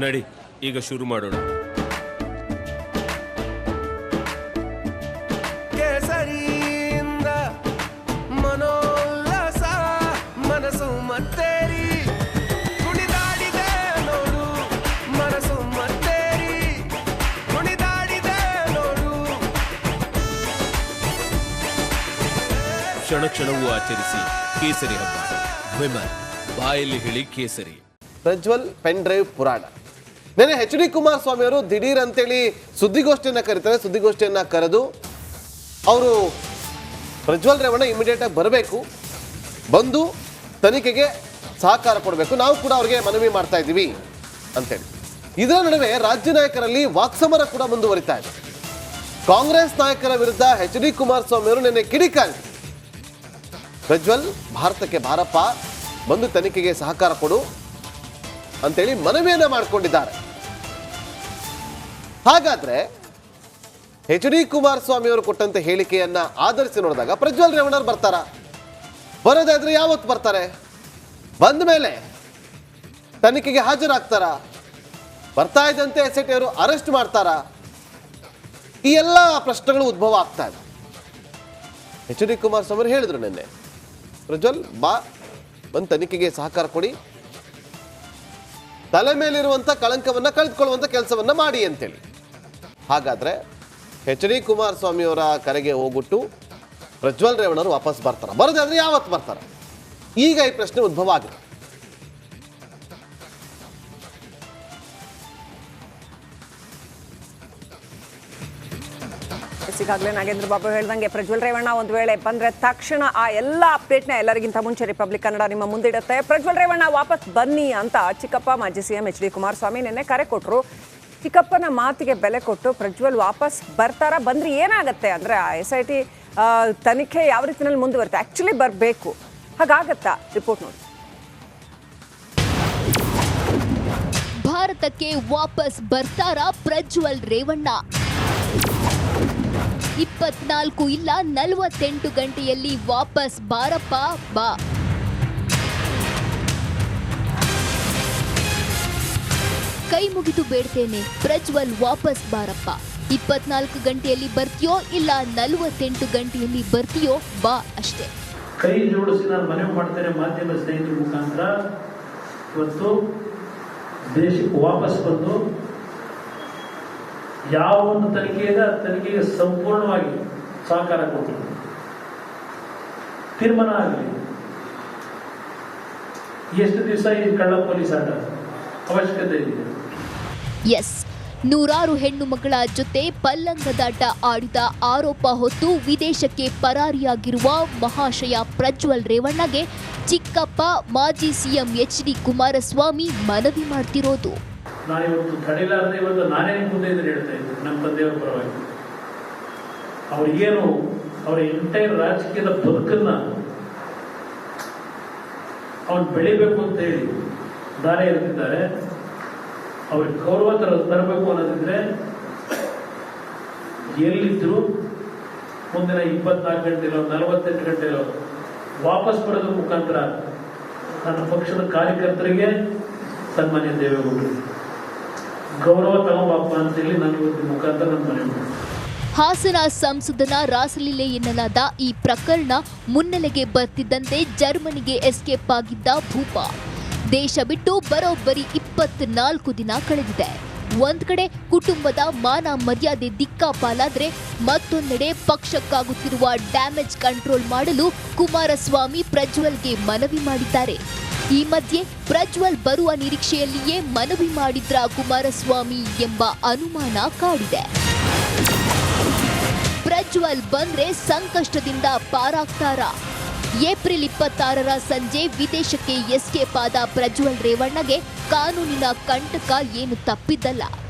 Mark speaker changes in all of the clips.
Speaker 1: ನಡಿ ಈಗ ಶುರು ಮಾಡೋಣ.
Speaker 2: ಕೇಸರಿಯಿಂದ ಮನೋಲ್ಲಾಸ ಮನಸ್ಸು ಮತ್ತೇರಿ ಕುಣಿದಾಡಿದೆ ನೋಡು, ಮನಸ್ಸು ಮತ್ತೇರಿ ಕುಣಿದಾಡಿದೆ ನೋಡು.
Speaker 1: ಕ್ಷಣ ಕ್ಷಣವೂ ಆಚರಿಸಿ ಕೇಸರಿ ಹಬ್ಬ. ವಿಮಲ್ ಬಾಯಲ್ಲಿ ಹೇಳಿ ಕೇಸರಿ.
Speaker 3: ಪ್ರಜ್ವಲ್ ಪೆನ್ ಡ್ರೈವ್ ಪುರಾಣ. ನೆನೆ HD ಕುಮಾರಸ್ವಾಮಿ ಅವರು ದಿಢೀರ್ ಅಂತೇಳಿ ಸುದ್ದಿಗೋಷ್ಠಿಯನ್ನು ಕರೀತಾರೆ. ಸುದ್ದಿಗೋಷ್ಠಿಯನ್ನು ಕರೆದು ಅವರು ಪ್ರಜ್ವಲ್ ರೇವಣ್ಣ ಇಮಿಡಿಯೇಟ್ ಆಗಿ ಬರಬೇಕು, ಬಂದು ತನಿಖೆಗೆ ಸಹಕಾರ ಕೊಡಬೇಕು, ನಾವು ಕೂಡ ಅವ್ರಿಗೆ ಮನವಿ ಮಾಡ್ತಾ ಇದ್ದೀವಿ ಅಂತೇಳಿ. ಇದರ ನಡುವೆ ರಾಜ್ಯ ನಾಯಕರಲ್ಲಿ ವಾಕ್ಸಮರ ಕೂಡ ಮುಂದುವರಿತಾ ಇದೆ. ಕಾಂಗ್ರೆಸ್ ನಾಯಕರ ವಿರುದ್ಧ HD ಕುಮಾರಸ್ವಾಮಿ ಅವರು ನಿನ್ನೆ ಕಿಡಿಕಾರಿದರು. ಪ್ರಜ್ವಲ್ ಭಾರತಕ್ಕೆ ಬಾರಪ್ಪ, ಬಂದು ತನಿಖೆಗೆ ಸಹಕಾರ ಕೊಡು ಅಂತೇಳಿ ಮನವಿಯನ್ನ ಮಾಡಿಕೊಂಡಿದ್ದಾರೆ. ಹಾಗಾದ್ರೆ HD ಕುಮಾರಸ್ವಾಮಿ ಅವರು ಕೊಟ್ಟಂತ ಹೇಳಿಕೆಯನ್ನ ಆಧರಿಸಿ ನೋಡಿದಾಗ ಪ್ರಜ್ವಲ್ ರೇವಣ್ಣ ಬರ್ತಾರ? ಬರೋದಾದ್ರೆ ಯಾವತ್ತು ಬರ್ತಾರೆ? ಬಂದ ಮೇಲೆ ತನಿಖೆಗೆ ಹಾಜರಾಗ್ತಾರ? ಬರ್ತಾ ಇದ್ದಂತೆ SIT ಅವರು ಅರೆಸ್ಟ್ ಮಾಡ್ತಾರ? ಈ ಎಲ್ಲ ಪ್ರಶ್ನೆಗಳು ಉದ್ಭವ ಆಗ್ತಾ ಇದೆ. HD ಕುಮಾರಸ್ವಾಮಿ ಅವರು ಹೇಳಿದ್ರು ನಿನ್ನೆ, ಪ್ರಜ್ವಲ್ ಬಾ, ಬಂದು ತನಿಖೆಗೆ ಸಹಕಾರ ಕೊಡಿ, ತಲೆ ಮೇಲಿರುವಂಥ ಕಳಂಕವನ್ನು ಕಳೆದುಕೊಳ್ಳುವಂಥ ಕೆಲಸವನ್ನು ಮಾಡಿ ಅಂತೇಳಿ. ಹಾಗಾದರೆ HD ಕುಮಾರಸ್ವಾಮಿ ಅವರ ಕರೆಗೆ ಹೋಗ್ಬಿಟ್ಟು ಪ್ರಜ್ವಲ್ ರೇವಣ್ಣರು ವಾಪಸ್ ಬರ್ತಾರೆ? ಬರೋದಾದ್ರೆ ಯಾವತ್ತು ಬರ್ತಾರೆ? ಈಗ ಈ ಪ್ರಶ್ನೆ ಉದ್ಭವ ಆಗಿದೆ.
Speaker 4: ಈಗಾಗಲೇ ನಾಗೇಂದ್ರ ಬಾಬು ಹೇಳ್ದಂಗೆ ಪ್ರಜ್ವಲ್ ರೇವಣ್ಣ ಒಂದು ವೇಳೆ ಬಂದರೆ ತಕ್ಷಣ ಆ ಎಲ್ಲ ಅಪ್ಡೇಟ್ನ ಎಲ್ಲರಿಗಿಂತ ಮುಂಚೆ ರಿಪಬ್ಲಿಕ್ ಕನ್ನಡ ನಿಮ್ಮ ಮುಂದಿಡುತ್ತೆ. ಪ್ರಜ್ವಲ್ ರೇವಣ್ಣ ವಾಪಸ್ ಬನ್ನಿ ಅಂತ ಚಿಕ್ಕಪ್ಪ ಮಾಜಿ CM HD ಕುಮಾರಸ್ವಾಮಿ ನಿನ್ನೆ ಕರೆ ಕೊಟ್ಟರು. ಚಿಕ್ಕಪ್ಪನ ಮಾತಿಗೆ ಬೆಲೆ ಕೊಟ್ಟು ಪ್ರಜ್ವಲ್ ವಾಪಸ್ ಬರ್ತಾರ? ಬಂದ್ರೆ ಏನಾಗುತ್ತೆ ಅಂದರೆ ಆ SIT ತನಿಖೆ ಯಾವ ರೀತಿಯಲ್ಲಿ ಮುಂದುವರುತ್ತೆ? ಆ್ಯಕ್ಚುಲಿ ಬರಬೇಕು, ಹಾಗಾಗತ್ತಾ? ರಿಪೋರ್ಟ್ ನೋಡಿ.
Speaker 5: ಭಾರತಕ್ಕೆ ವಾಪಸ್ ಬರ್ತಾರಾ ಪ್ರಜ್ವಲ್ ರೇವಣ್ಣ? 24 ಇಲ್ಲ 48 ಗಂಟೆಯಲ್ಲಿ ವಾಪಸ್ ಬಾರಪ್ಪ ಬಾ. ಕೈ ಮುಗಿದು ಬೇಡ್ತೇನೆ, ಪ್ರಜ್ವಲ್ ವಾಪಸ್ ಬಾರಪ್ಪ. 24 ಗಂಟೆಯಲ್ಲಿ ಬರ್ತೀಯೋ ಇಲ್ಲ 48 ಗಂಟೆಯಲ್ಲಿ ಬರ್ತೀಯೋ ಬಾ ಅಷ್ಟೇ.
Speaker 6: ಕೈ ಜೋಡಿಸಿ ನಾನು ಮನವಿ ಮಾಡ್ತೇನೆ ಮಾಧ್ಯಮ ಸ್ನೇಹಿತರ ಮುಖಾಂತರ, ಇವತ್ತು ದೇಶಕ್ಕೆ ವಾಪಸ್ ಬಂದು ಯಾವ ಒಂದು ತನಿಖೆ ಇದೆ ಆ ತನಿಖೆಗೆ ಸಂಪೂರ್ಣವಾಗಿ ಸಹಕಾರ ಕೊಡ್ತೀನಿ. ತೀರ್ಮಾನ ಆಗಲಿ, ಎಷ್ಟು ದಿವಸ ಈ ಕಳ್ಳ ಪೊಲೀಸ್ ಆಟ ಅವಶ್ಯಕತೆ ಇದೆ.
Speaker 5: ಎಸ್, ನೂರಾರು ಹೆಣ್ಣು ಮಕ್ಕಳ ಜೊತೆ ಪಲ್ಲಂಗದಾಟ ಆಡಿದ ಆರೋಪ ಹೊತ್ತು ವಿದೇಶಕ್ಕೆ ಪರಾರಿಯಾಗಿರುವ ಮಹಾಶಯ ಪ್ರಜ್ವಲ್ ರೇವಣ್ಣಗೆ ಚಿಕ್ಕಪ್ಪ ಮಾಜಿ CM HD ಕುಮಾರಸ್ವಾಮಿ ಮನವಿ ಮಾಡ್ತಿರೋದು.
Speaker 6: ನಾನಿವತ್ತು ತಡೆಯಲಾರದೆ ಇವತ್ತು ನಾನೇ ಮುಂದೆ ಇದ್ರೆ ಹೇಳ್ತಾ ಇದ್ದೆ ನಮ್ಮ ತಂದೆಯವರ ಪರವಾಗಿ. ಅವ್ರಿಗೇನು ಅವರ ಎಂಟೈರ್ ರಾಜಕೀಯದ ಬದುಕನ್ನ ಅವನು ಬೆಳಿಬೇಕು ಅಂತ ಹೇಳಿ ದಾರಿ ಇರ್ತಿದ್ದಾರೆ. ಅವ್ರಿಗೆ ಗೌರವ ತರಬೇಕು ಅನ್ನೋದಿದ್ರೆ ಎಲ್ಲಿದ್ರು ಮುಂದಿನ 24 ಗಂಟೆಲೋ 48 ಗಂಟೆಲೋ ವಾಪಸ್ ಬರೋದ್ರ ಮುಖಾಂತರ ನನ್ನ ಪಕ್ಷದ ಕಾರ್ಯಕರ್ತರಿಗೆ ಸನ್ಮಾನ್ಯ ದೇವೇಗೌಡರು ಗೌರವ ತಗೊಂಬಪ್ಪ ಅಂತೇಳಿ ನಾನು ಇವತ್ತಿನ ಮುಖಾಂತರ ನನ್ನ ಮನೆ.
Speaker 5: ಹಾಸನ ಸಂಸದನ ರಾಸಲೀಲೆ ಎನ್ನಲಾದ ಈ ಪ್ರಕರಣ ಮುನ್ನೆಲೆಗೆ ಬರ್ತಿದ್ದಂತೆ ಜರ್ಮನಿಗೆ ಎಸ್ಕೇಪ್ ಆಗಿದ್ದ ಭೂಪ ದೇಶ ಬಿಟ್ಟು ಬರೋಬ್ಬರಿ 24 ದಿನ ಕಳೆದಿದೆ. ಒಂದ್ ಕಡೆ ಕುಟುಂಬದ ಮಾನ ಮರ್ಯಾದೆ ದಿಕ್ಕಾಪಾಲಾದ್ರೆ, ಮತ್ತೊಂದೆಡೆ ಪಕ್ಷಕ್ಕಾಗುತ್ತಿರುವ ಡ್ಯಾಮೇಜ್ ಕಂಟ್ರೋಲ್ ಮಾಡಲು ಕುಮಾರಸ್ವಾಮಿ ಪ್ರಜ್ವಲ್ಗೆ ಮನವಿ ಮಾಡಿದ್ದಾರೆ. ಈ ಮಧ್ಯೆ ಪ್ರಜ್ವಲ್ ಬರುವ ನಿರೀಕ್ಷೆಯಲ್ಲಿಯೇ ಮನವಿ ಮಾಡಿದ್ರ ಕುಮಾರಸ್ವಾಮಿ ಎಂಬ ಅನುಮಾನ ಕಾಡಿದೆ. ಪ್ರಜ್ವಲ್ ಬಂದ್ರೆ ಸಂಕಷ್ಟದಿಂದ ಪಾರಾಗ್ತಾರಾ? ಏಪ್ರಿಲ್ 26ರ ಸಂಜೆ ವಿದೇಶಕ್ಕೆ ಎಸ್ಕೇಪ್ ಆದ ಪ್ರಜ್ವಲ್ ರೇವಣ್ಣಗೆ ಕಾನೂನಿನ ಕಂಟಕ ಏನು ತಪ್ಪಿದ್ದಲ್ಲ.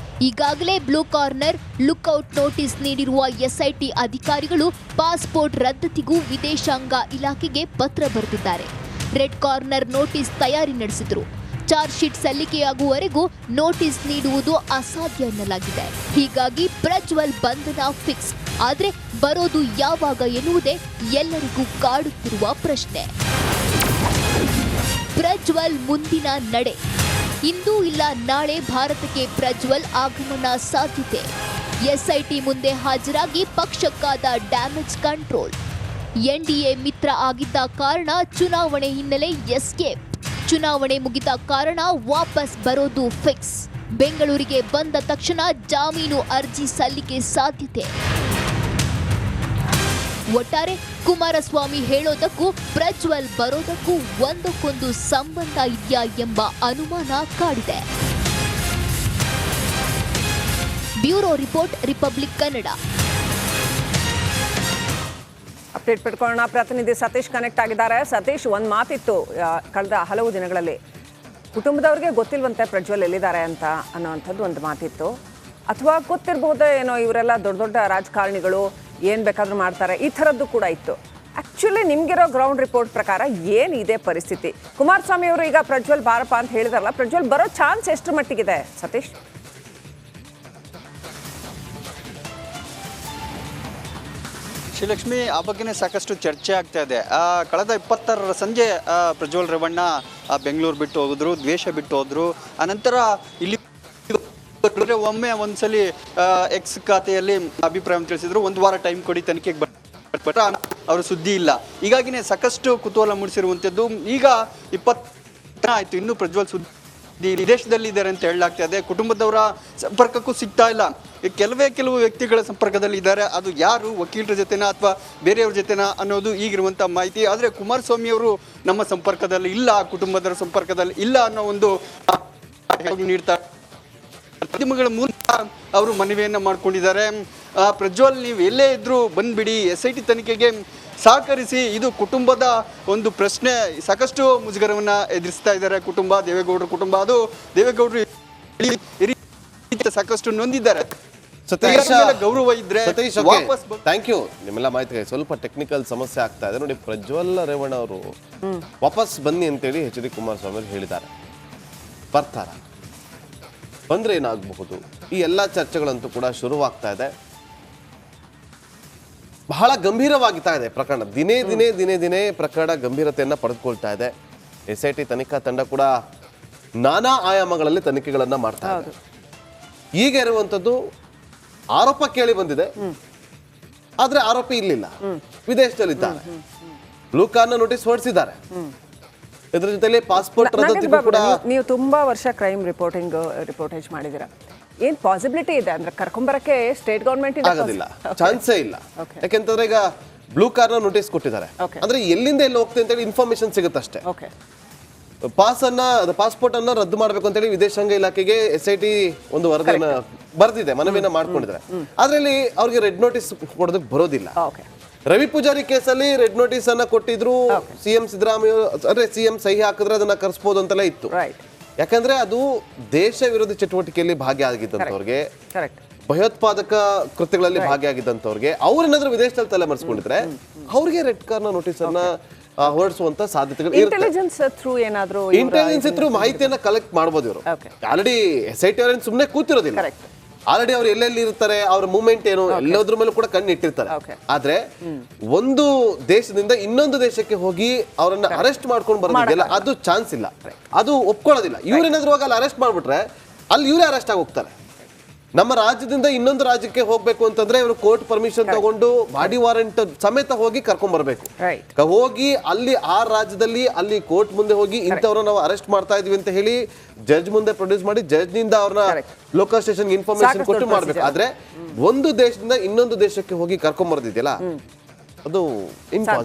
Speaker 5: ಈಗಾಗಲೇ ಬ್ಲೂ ಕಾರ್ನರ್ ಲುಕ್ಔಟ್ ನೋಟಿಸ್ ನೀಡಿರುವ SIT ಅಧಿಕಾರಿಗಳು ಪಾಸ್ಪೋರ್ಟ್ ರದ್ದತಿಗೂ ವಿದೇಶಾಂಗ ಇಲಾಖೆಗೆ ಪತ್ರ ಬರೆದಿದ್ದಾರೆ. ರೆಡ್ ಕಾರ್ನರ್ ನೋಟಿಸ್ ತಯಾರಿ ನಡೆಸಿದ್ರು. ಚಾರ್ಜ್ ಶೀಟ್ ಸಲ್ಲಿಕೆಯಾಗುವವರೆಗೂ ನೋಟಿಸ್ ನೀಡುವುದು ಅಸಾಧ್ಯ ಎನ್ನಲಾಗಿದೆ. ಹೀಗಾಗಿ ಪ್ರಜ್ವಲ್ ಬಂಧನ ಫಿಕ್ಸ್. ಆದ್ರೆ ಬರೋದು ಯಾವಾಗ ಎನ್ನುವುದೇ ಎಲ್ಲರಿಗೂ ಕಾಡುತ್ತಿರುವ ಪ್ರಶ್ನೆ. ಪ್ರಜ್ವಲ್ ಮುಂದಿನ ನಡೆ ಇಂದು ಇಲ್ಲ ನಾಳೆ ಭಾರತಕ್ಕೆ ಪ್ರಜ್ವಲ್ ಆಗಮನ ಸಾಧ್ಯತೆ. ಎಸ್ಐಟಿ ಮುಂದೆ ಹಾಜರಾಗಿ ಪಕ್ಷಕ್ಕಾದ ಡ್ಯಾಮೇಜ್ ಕಂಟ್ರೋಲ್. ಎನ್ಡಿಎ ಮಿತ್ರ ಆಗಿದ್ದ ಕಾರಣ ಚುನಾವಣೆ ಹಿನ್ನೆಲೆ ಎಸ್ಕೇಪ್. ಚುನಾವಣೆ ಮುಗಿದ ಕಾರಣ ವಾಪಸ್ ಬರೋದು ಫಿಕ್ಸ್. ಬೆಂಗಳೂರಿಗೆ ಬಂದ ತಕ್ಷಣ ಜಾಮೀನು ಅರ್ಜಿ ಸಲ್ಲಿಕೆ ಸಾಧ್ಯತೆ. ಒಟ್ಟಾರೆ ಕುಮಾರಸ್ವಾಮಿ ಹೇಳೋದಕ್ಕೂ ಪ್ರಜ್ವಲ್ ಬರೋದಕ್ಕೂ ಒಂದಕ್ಕೊಂದು ಸಂಬಂಧ ಇದೆಯಾ ಎಂಬ ಅನುಮಾನ ಕಾಡಿದೆ. Bureau report, republic Kannada.
Speaker 4: Update ಪಡ್ಕೊಳ್ಳೋಣ. ಪ್ರತಿನಿಧಿ ಸತೀಶ್ ಕನೆಕ್ಟ್ ಆಗಿದ್ದಾರೆ. ಸತೀಶ್, ಒಂದು ಮಾತಿತ್ತು ಕಳೆದ ಹಲವು ದಿನಗಳಲ್ಲಿ, ಕುಟುಂಬದವ್ರಿಗೆ ಗೊತ್ತಿಲ್ವಂತೆ ಪ್ರಜ್ವಲ್ ಎಲ್ಲಿದ್ದಾರೆ ಅಂತ ಅನ್ನೋವಂಥದ್ದು ಒಂದು ಮಾತಿತ್ತು. ಅಥವಾ ಗೊತ್ತಿರ್ಬೋದೇ ಏನೋ, ಇವರೆಲ್ಲ ದೊಡ್ಡ ದೊಡ್ಡ ರಾಜಕಾರಣಿಗಳು ಏನು ಬೇಕಾದರೂ ಮಾಡ್ತಾರೆ, ಈ ಥರದ್ದು ಕೂಡ ಇತ್ತು. ಆ್ಯಕ್ಚುಲಿ ನಿಮಗಿರೋ ಗ್ರೌಂಡ್ ರಿಪೋರ್ಟ್ ಪ್ರಕಾರ ಏನಿದೆ ಪರಿಸ್ಥಿತಿ? ಕುಮಾರಸ್ವಾಮಿ ಅವರು ಈಗ ಪ್ರಜ್ವಲ್ ಬಾರಪ್ಪ ಅಂತ ಹೇಳಿದಾರಲ್ಲ, ಪ್ರಜ್ವಲ್ ಬರೋ ಚಾನ್ಸ್ ಎಷ್ಟು ಮಟ್ಟಿಗಿದೆ ಸತೀಶ್?
Speaker 7: ಶ್ರೀಲಕ್ಷ್ಮಿ, ಆ ಬಗ್ಗೆನೇ ಸಾಕಷ್ಟು ಚರ್ಚೆ ಆಗ್ತಾ ಇದೆ. ಕಳೆದ 26ರ ಸಂಜೆ ಪ್ರಜ್ವಲ್ ರೇವಣ್ಣ ಬೆಂಗಳೂರು ಬಿಟ್ಟು ಹೋಗಿದ್ರು, ದ್ವೇಷ ಬಿಟ್ಟು ಹೋದ್ರು. ಆನಂತರ ಇಲ್ಲಿ ಒಮ್ಮೆ ಒಂದ್ಸಲಿ ಎಕ್ಸ್ ಖಾತೆಯಲ್ಲಿ ಅಭಿಪ್ರಾಯ ತಿಳಿಸಿದ್ರು, ಒಂದು ವಾರ ಟೈಮ್ ಕೊಡಿ ತನಿಖೆಗೆ ಬಟ್ ಅವರ ಸುದ್ದಿ ಇಲ್ಲ. ಹೀಗಾಗಿನೇ ಸಾಕಷ್ಟು ಕುತೂಹಲ ಮೂಡಿಸಿರುವಂಥದ್ದು. ಈಗ 20 ಆಯ್ತು, ಇನ್ನೂ ಪ್ರಜ್ವಲ್ ಸುದ್ದಿ ವಿದೇಶದಲ್ಲಿ ಇದ್ದಾರೆ ಅಂತ ಹೇಳಲಾಗ್ತಾ ಇದೆ. ಕುಟುಂಬದವರ ಸಂಪರ್ಕಕ್ಕೂ ಸಿಗ್ತಾ ಇಲ್ಲ. ಕೆಲವು ವ್ಯಕ್ತಿಗಳ ಸಂಪರ್ಕದಲ್ಲಿ ಇದ್ದಾರೆ. ಅದು ಯಾರು, ವಕೀಲರ ಜೊತೆನಾ ಅಥವಾ ಬೇರೆಯವ್ರ ಜೊತೆನಾ ಅನ್ನೋದು ಈಗಿರುವಂಥ ಮಾಹಿತಿ. ಆದರೆ ಕುಮಾರಸ್ವಾಮಿ ಅವರು ನಮ್ಮ ಸಂಪರ್ಕದಲ್ಲಿ ಇಲ್ಲ, ಕುಟುಂಬದವರ ಸಂಪರ್ಕದಲ್ಲಿ ಇಲ್ಲ ಅನ್ನೋ ಒಂದು ನೀಡ್ತಾರೆ. ಮಾಧ್ಯಮಗಳ ಮೂಲಕ ಅವರು ಮನವಿಯನ್ನ ಮಾಡ್ಕೊಂಡಿದ್ದಾರೆ. ಪ್ರಜ್ವಲ್, ನೀವು ಎಲ್ಲೇ ಇದ್ರೂ ಬಂದ್ಬಿಡಿ, SIT ತನಿಖೆಗೆ ಸಹಕರಿಸಿ. ಇದು ಕುಟುಂಬದ ಒಂದು ಪ್ರಶ್ನೆ. ಸಾಕಷ್ಟು ಮುಜುಗರವನ್ನ ಎದುರಿಸ್ತಾ ಇದ್ದಾರೆ ಕುಟುಂಬ, ದೇವೇಗೌಡರ ಕುಟುಂಬ. ಅದು ದೇವೇಗೌಡರು ಸಾಕಷ್ಟು ನೊಂದಿದ್ದಾರೆ. ಗೌರವ ಇದ್ರೆ
Speaker 3: ಥ್ಯಾಂಕ್ ಯು. ನಿಮ್ಮೆಲ್ಲ ಮಾಹಿತಿಗೆ ಸ್ವಲ್ಪ ಟೆಕ್ನಿಕಲ್ ಸಮಸ್ಯೆ ಆಗ್ತಾ ಇದೆ ನೋಡಿ. ಪ್ರಜ್ವಲ್ ರೇವಣ್ಣ ಅವರು ವಾಪಸ್ ಬನ್ನಿ ಅಂತೇಳಿ HD ಕುಮಾರಸ್ವಾಮಿ ಅವರು ಹೇಳಿದ್ದಾರೆ. ಬರ್ತಾರ, ಬಂದ್ರೆ ಏನಾಗಬಹುದು? ಈ ಎಲ್ಲ ಚರ್ಚೆಗಳಂತೂ ಕೂಡ ಶುರುವಾಗ್ತಾ ಇದೆ. ಬಹಳ ಗಂಭೀರವಾಗ್ತಾ ಇದೆ ಪ್ರಕರಣ. ದಿನೇ ಪ್ರಕರಣ ಗಂಭೀರತೆಯನ್ನ ಪಡೆದುಕೊಳ್ತಾ ಇದೆ. SIT ತನಿಖಾ ತಂಡ ಕೂಡ ನಾನಾ ಆಯಾಮಗಳಲ್ಲಿ ತನಿಖೆಗಳನ್ನ ಮಾಡ್ತಾ ಇದೆ. ಈಗ ಇರುವಂತದ್ದು ಆರೋಪ ಕೇಳಿ ಬಂದಿದೆ, ಆದ್ರೆ ಆರೋಪಿ ಇಲ್ಲಿಲ್ಲ, ವಿದೇಶದಲ್ಲಿದ್ದಾರೆ. ಬ್ಲೂ ಕಾರ್ನ ನೋಟಿಸ್ ಹೊರಡಿಸಿದ್ದಾರೆ. ಇದ್ರ ಜೊತೆಲಿ ಪಾಸ್ಪೋರ್ಟ್ ರದ್ದತಿಗೂ ಕೂಡ.
Speaker 4: ನೀವು ತುಂಬಾ ವರ್ಷ ಕ್ರೈಮ್ ರಿಪೋರ್ಟೇಜ್ ಮಾಡಿದಿರ, ಏನ್ ಪಾಸಿಬಿಲಿಟಿ ಇದೆ ಅಂದ್ರೆ ಕರ್ಕೊಂಬರಕ್ಕೆ ಸ್ಟೇಟ್ ಗವರ್ಮೆಂಟ್
Speaker 3: ಆಗೋದಿಲ್ಲ, ಚಾನ್ಸೇ ಇಲ್ಲ. ಯಾಕೆಂತಂದ್ರೆ ಈಗ ಬ್ಲೂ ಕಾರ್ನ ನೋಟಿಸ್ ಕೊಟ್ಟಿದ್ದಾರೆ, ಅಂದ್ರೆ ಎಲ್ಲಿಂದ ಎಲ್ಲಿ ಹೋಗ್ತದೆ ಅಂತೇಳಿ ಇನ್ಫಾರ್ಮೇಶನ್ ಸಿಗುತ್ತಷ್ಟೇ. ಪಾಸ್ಪೋರ್ಟ್ ಅನ್ನ ರದ್ದು ಮಾಡಬೇಕು ಅಂತೇಳಿ ವಿದೇಶಾಂಗ ಇಲಾಖೆಗೆ SIT ಒಂದು ವರದಿಯನ್ನ ಬರೆದಿದೆ, ಮನವಿಯನ್ನ ಮಾಡ್ಕೊಂಡಿದ್ದಾರೆ. ಅದ್ರಲ್ಲಿ ಅವ್ರಿಗೆ ರೆಡ್ ನೋಟಿಸ್ ಕೊಡೋದಕ್ಕೆ ಬರೋದಿಲ್ಲ. ರವಿ ಪೂಜಾರಿ ಕೇಸಲ್ಲಿ ರೆಡ್ ನೋಟಿಸ್ ಅನ್ನ ಕೊಟ್ಟಿದ್ರು. CM ಸಿದ್ದರಾಮಯ್ಯ ಅಂದ್ರೆ CM ಸಹಿ ಹಾಕಿದ್ರೆ ಅದನ್ನ ಕರ್ಸ್ಬೋದು ಅಂತೆಲ್ಲ ಇತ್ತು. ಯಾಕಂದ್ರೆ ಅದು ದೇಶ ವಿರೋಧಿ ಚಟುವಟಿಕೆಯಲ್ಲಿ ಭಾಗಿಯಾಗಿದ್ದಂಥವ್ರಿಗೆ, ಭಯೋತ್ಪಾದಕ ಕೃತ್ಯಗಳಲ್ಲಿ ಭಾಗಿಯಾಗಿದ್ದಂಥವ್ರಿಗೆ, ಅವ್ರೇನಾದ್ರೂ ವಿದೇಶದಲ್ಲಿ ತಲೆಮರೆಸ್ಕೊಂಡಿದ್ರೆ ಅವ್ರಿಗೆ ರೆಡ್ ಕಾರ್ನ ನೋಟಿಸ್ ಅನ್ನ ಹೊರಡಿಸುವಂತ ಸಾಧ್ಯತೆಗಳು
Speaker 4: ಇಂಟೆಲಿಜೆನ್ಸ್
Speaker 3: ಥ್ರೂ ಮಾಹಿತಿಯನ್ನ ಕಲೆಕ್ಟ್ ಮಾಡಬಹುದು ಇವರು. ಆಲ್ರೆಡಿ SIT ಅವರೇನು ಸುಮ್ಮನೆ ಕೂತಿರೋದಿಲ್ಲ. ಆಲ್ರೆಡಿ ಅವ್ರು ಎಲ್ಲೆಲ್ಲಿ ಇರ್ತಾರೆ, ಅವ್ರ ಮೂವ್ಮೆಂಟ್ ಏನು, ಎಲ್ಲೋದ್ರ ಮೇಲೂ ಕೂಡ ಕಣ್ಣು ಇಟ್ಟಿರ್ತಾರೆ. ಆದ್ರೆ ಒಂದು ದೇಶದಿಂದ ಇನ್ನೊಂದು ದೇಶಕ್ಕೆ ಹೋಗಿ ಅವರನ್ನ ಅರೆಸ್ಟ್ ಮಾಡ್ಕೊಂಡು ಬರೋದಿಲ್ಲ, ಅದು ಚಾನ್ಸ್ ಇಲ್ಲ, ಅದು ಒಪ್ಕೊಳ್ಳೋದಿಲ್ಲ. ಇವ್ರೇನಾದ್ರೂ ಹೋಗಿ ಅಲ್ಲಿ ಅರೆಸ್ಟ್ ಮಾಡ್ಬಿಟ್ರೆ ಅಲ್ಲಿ ಇವರೇ ಅರೆಸ್ಟ್ ಆಗಿ ಹೋಗ್ತಾರೆ. ನಮ್ಮ ರಾಜ್ಯದಿಂದ ಇನ್ನೊಂದು ರಾಜ್ಯಕ್ಕೆ ಹೋಗ್ಬೇಕು ಅಂತಂದ್ರೆ ಇವರು ಕೋರ್ಟ್ ಪರ್ಮಿಷನ್ ತಗೊಂಡು ಬಾಡಿ ವಾರೆಂಟ್ ಸಮೇತ ಹೋಗಿ ಕರ್ಕೊಂಡ್ ಬರ್ಬೇಕು. ಹೋಗಿ ಅಲ್ಲಿ ಆ ರಾಜ್ಯದಲ್ಲಿ ಅಲ್ಲಿ ಕೋರ್ಟ್ ಮುಂದೆ ಹೋಗಿ ಇಂಥವ್ರನ್ನ ನಾವು ಅರೆಸ್ಟ್ ಮಾಡ್ತಾ ಇದೀವಿ ಅಂತ ಹೇಳಿ ಜಡ್ಜ್ ಮುಂದೆ ಪ್ರೊಡ್ಯೂಸ್ ಮಾಡಿ ಜಡ್ಜ್ ನಿಂದ ಅವ್ರನ್ನ ಲೋಕಲ್ ಸ್ಟೇಷನ್ ಇನ್ಫಾರ್ಮೇಶನ್ ಕೊಟ್ಟು ಮಾಡ್ಬೇಕು. ಆದ್ರೆ ಒಂದು ದೇಶದಿಂದ ಇನ್ನೊಂದು ದೇಶಕ್ಕೆ ಹೋಗಿ ಕರ್ಕೊಂಡ್ ಬರ್ದಿದ್ಯಲ್ಲ, ಅದು ಇಂಪಾಸಿಬಲ್.